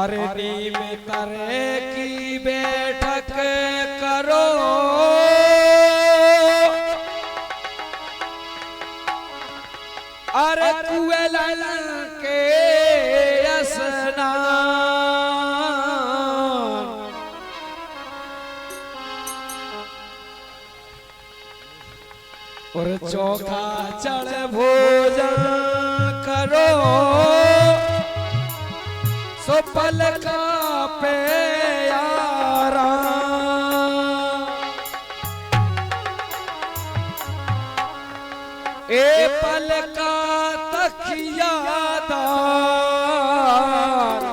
अरे नीम करे की बैठक करो अरे कुएलन के स्नान और चौका चढ़ भोजन करो सो पलका पे यारा ए पलका तकियादार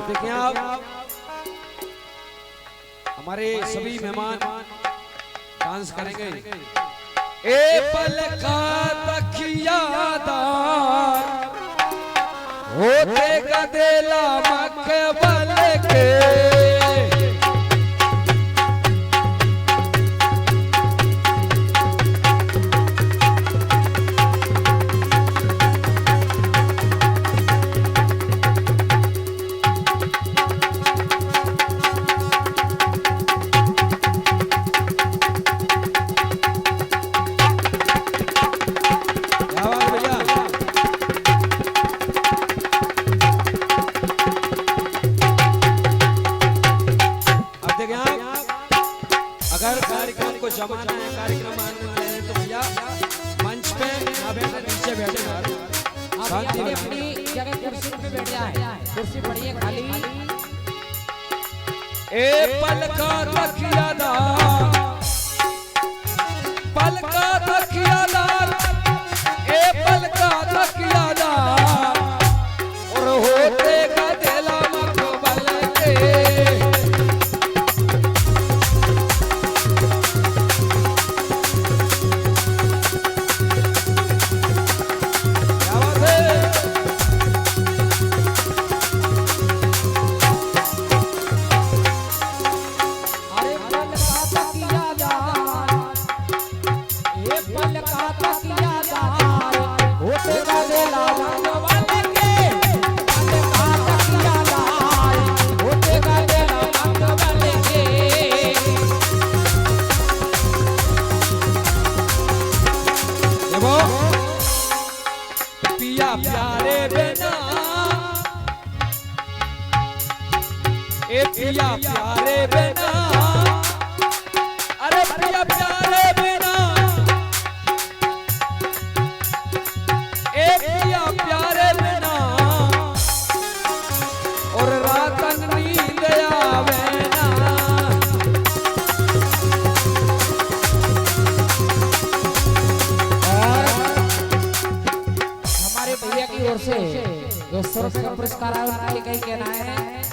देखिए आप हमारे सभी मेहमान डांस करेंगे। ए पलका तकियादार होते गदेला मकबल के जमाना है कार्यक्रम आने है तो भैया मंच पे ना बैठे नीचे बैठे आप अपनी जगह कुर्सी पे बैठ जाए कुर्सी पड़ी है खाली। ए पलका तकियादार पलका तकियादार ए पलका तकियादार और होते गदेला मकबल के पिया प्यारे बिना ए पिया प्यारे बिना अरे पिया प्यारे बिना ए पिया प्यारे बिना और रातन नींद आवे ना ओर से जो सर्व का पुरस्कार आया उनके कहीं कहना है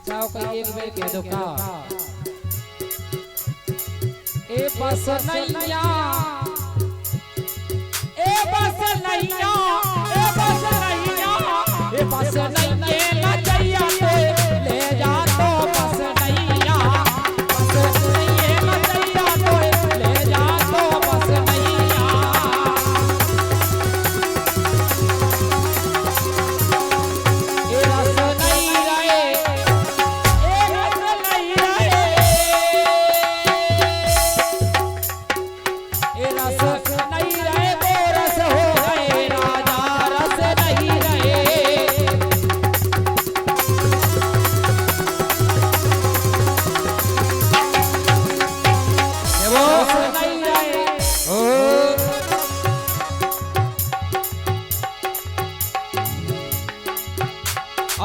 चाहो कहीं एक बार कह दो का ए बस नैया ए बस नैया ए बस नैया ए बस नैया मजैया तो ले जा तो बस नैया बस नैया मजैया तो ले जा तो बस नैया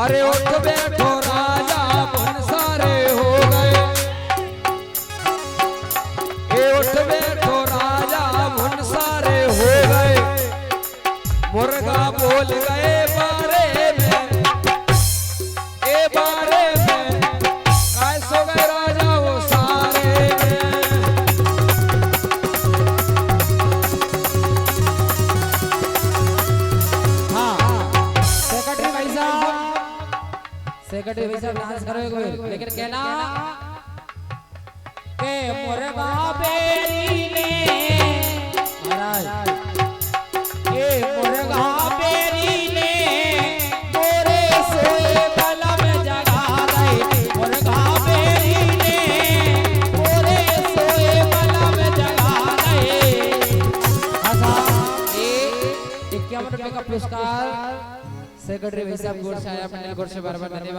अरे उठ बैठो राजा मन सारे हो गए ए उठ बैठो राजा मन सारे हो गए मुर्गा बोल गए बारे में ए बारे में काय सो गए राजा वो सारे में सेक्रेटरी भाई साहब डांस करोगे लेकिन कहना के मुर्गा बेरी ने महाराज ए मुर्गा बेरी रुपए का पुरस्कार सेक्रेटरी भाई साहब गोड़ से आया, पंडित गोड़ से बार बार धन्यवाद।